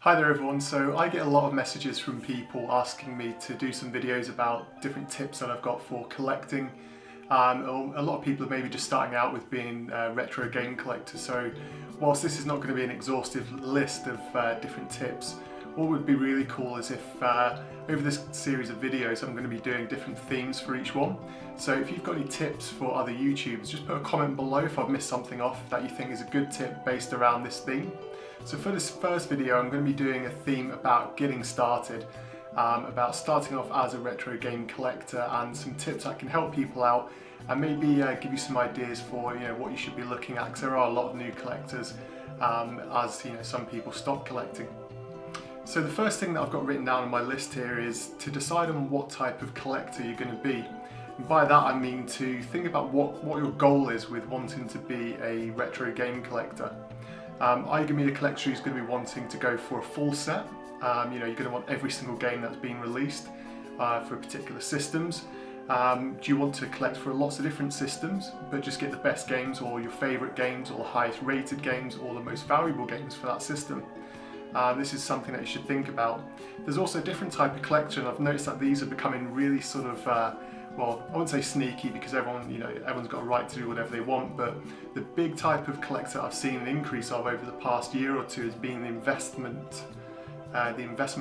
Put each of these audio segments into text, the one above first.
Hi there everyone, so I get a lot of messages from people asking me to do some videos about different tips that I've got for collecting. A lot of people are maybe just starting out with being retro game collectors, so whilst this is not going to be an exhaustive list of different tips, what would be really cool is if over this series of videos I'm going to be doing different themes for each one. So if you've got any tips for other YouTubers, just put a comment below if I've missed something off that you think is a good tip based around this theme. So for this first video I'm going to be doing a theme about getting started, about starting off as a retro game collector and some tips that can help people out and maybe give you some ideas for what you should be looking at, because there are a lot of new collectors as some people stop collecting. So the first thing that I've got written down on my list here is to decide on what type of collector you're going to be. And by that I mean to think about what your goal is with wanting to be a retro game collector. Are you going to be a collector who's going to be wanting to go for a full set? You're going to want every single game that's been released for particular systems. Do you want to collect for lots of different systems but just get the best games, or your favourite games, or the highest rated games, or the most valuable games for that system? This is something that you should think about. There's also a different type of collector, and I've noticed that these are becoming really sort of well, I wouldn't say sneaky, because everyone's got a right to do whatever they want, but the big type of collector I've seen an increase of over the past year or two has been the investment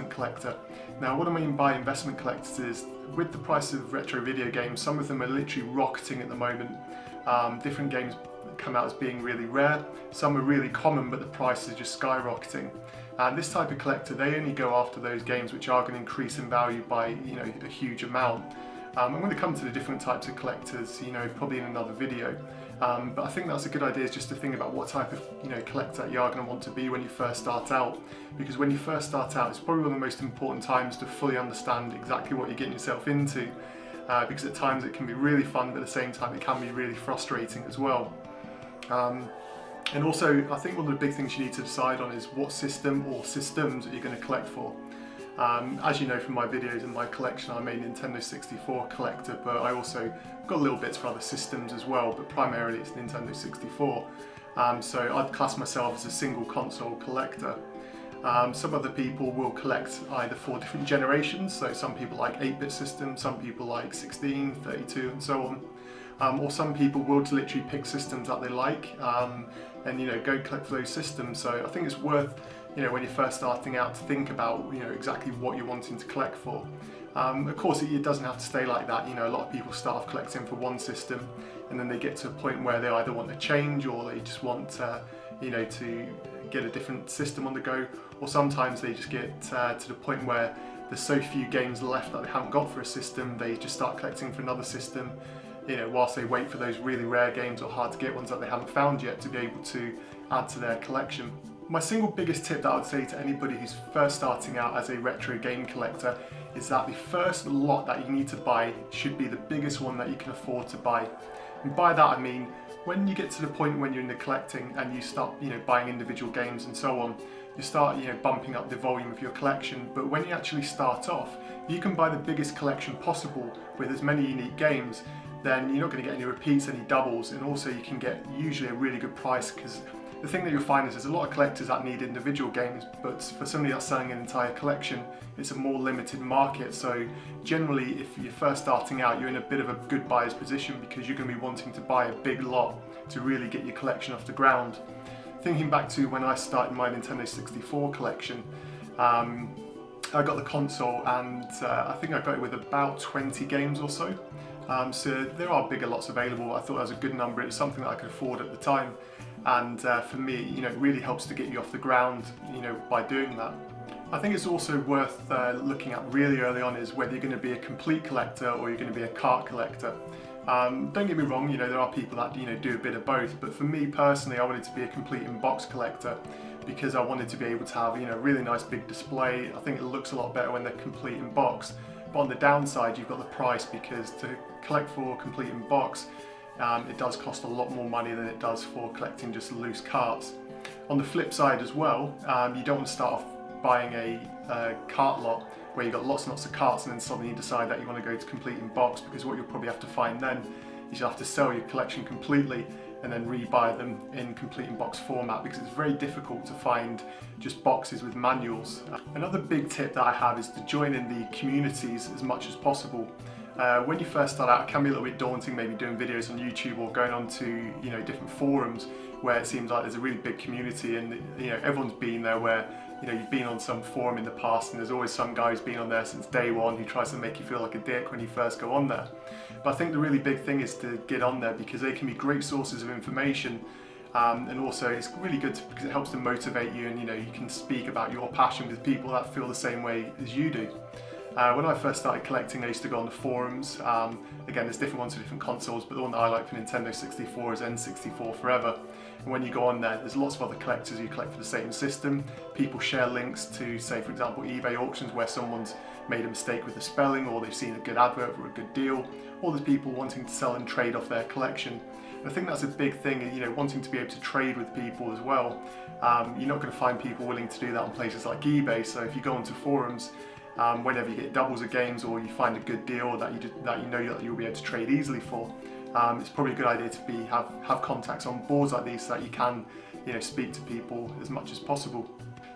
collector. Now what I mean by investment collectors is, with the price of retro video games, some of them are literally rocketing at the moment. Different games come out as being really rare, some are really common but the price is just skyrocketing. And this type of collector, they only go after those games which are going to increase in value by a huge amount. I'm going to come to the different types of collectors, probably in another video. But I think that's a good idea, is just to think about what type of collector you are going to want to be when you first start out. Because when you first start out, it's probably one of the most important times to fully understand exactly what you're getting yourself into. Because at times it can be really fun, but at the same time it can be really frustrating as well. And also, I think one of the big things you need to decide on is what system or systems that you're going to collect for. As you know from my videos and my collection, I'm a Nintendo 64 collector, but I also got little bits for other systems as well, but primarily it's Nintendo 64. So I'd class myself as a single console collector. Some other people will collect either for different generations, so some people like 8-bit systems, some people like 16, 32 and so on. Or some people will literally pick systems that they like and go collect for those systems. So I think it's worth, when you're first starting out, to think about exactly what you're wanting to collect for. Of course it doesn't have to stay like that. A lot of people start off collecting for one system and then they get to a point where they either want to change, or they just want to get a different system on the go, or sometimes they just get to the point where there's so few games left that they haven't got for a system, they just start collecting for another system, whilst they wait for those really rare games or hard to get ones that they haven't found yet to be able to add to their collection. My single biggest tip that I would say to anybody who's first starting out as a retro game collector is that the first lot that you need to buy should be the biggest one that you can afford to buy. And by that I mean, when you get to the point when you're into collecting and you start buying individual games and so on, you start bumping up the volume of your collection. But when you actually start off, you can buy the biggest collection possible with as many unique games. Then you're not going to get any repeats, any doubles, and also you can get usually a really good price, because the thing that you'll find is there's a lot of collectors that need individual games, but for somebody that's selling an entire collection, it's a more limited market. So generally, if you're first starting out, you're in a bit of a good buyer's position, because you're going to be wanting to buy a big lot to really get your collection off the ground. Thinking back to when I started my Nintendo 64 collection, I got the console and I think I got it with about 20 games or so. So there are bigger lots available. I thought that was a good number. It was something that I could afford at the time, and for me, it really helps to get you off the ground, by doing that. I think it's also worth looking at really early on is whether you're going to be a complete collector or you're going to be a cart collector. Don't get me wrong, there are people that do a bit of both, but for me personally, I wanted to be a complete in-box collector because I wanted to be able to have a really nice big display. I think it looks a lot better when they're complete in box. But on the downside, you've got the price, because to collect for complete in box, it does cost a lot more money than it does for collecting just loose carts. On the flip side as well, you don't want to start off buying a cart lot where you've got lots and lots of carts and then suddenly you decide that you want to go to complete in box, because what you'll probably have to find then is you'll have to sell your collection completely, and then rebuy them in complete in-box format, because it's very difficult to find just boxes with manuals. Another big tip that I have is to join in the communities as much as possible. When you first start out, it can be a little bit daunting, maybe doing videos on YouTube or going on to different forums where it seems like there's a really big community, and everyone's been there, where you've been on some forum in the past and there's always some guy who's been on there since day one who tries to make you feel like a dick when you first go on there. But I think the really big thing is to get on there, because they can be great sources of information, and also it's really good because it helps to motivate you, and you can speak about your passion with people that feel the same way as you do. When I first started collecting, I used to go on the forums. Again, there's different ones for different consoles, but the one that I like for Nintendo 64 is N64 Forever. And when you go on there, there's lots of other collectors who collect for the same system. People share links to, say, for example, eBay auctions where someone's made a mistake with the spelling, or they've seen a good advert for a good deal, or there's people wanting to sell and trade off their collection. And I think that's a big thing, wanting to be able to trade with people as well. You're not going to find people willing to do that on places like eBay, so if you go onto forums, whenever you get doubles of games or you find a good deal that you'll be able to trade easily for, it's probably a good idea to have contacts on boards like these, so that you can speak to people as much as possible.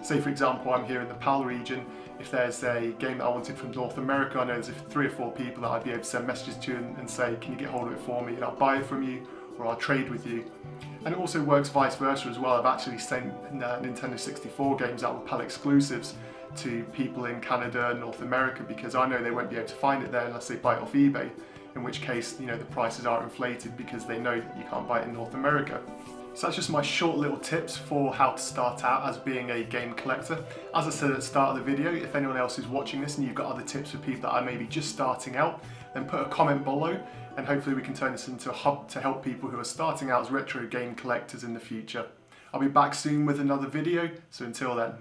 Say for example, I'm here in the PAL region. If there's a game that I wanted from North America, I know there's 3 or 4 people that I'd be able to send messages to and say, can you get hold of it for me, and I'll buy it from you, or I'll trade with you. And it also works vice versa as well. I've actually sent Nintendo 64 games out with PAL exclusives to people in Canada and North America, because I know they won't be able to find it there unless they buy it off eBay, in which case the prices are inflated because they know that you can't buy it in North America. So that's just my short little tips for how to start out as being a game collector. As I said at the start of the video, if anyone else is watching this and you've got other tips for people that are maybe just starting out, then put a comment below, and hopefully we can turn this into a hub to help people who are starting out as retro game collectors in the future. I'll be back soon with another video, so until then.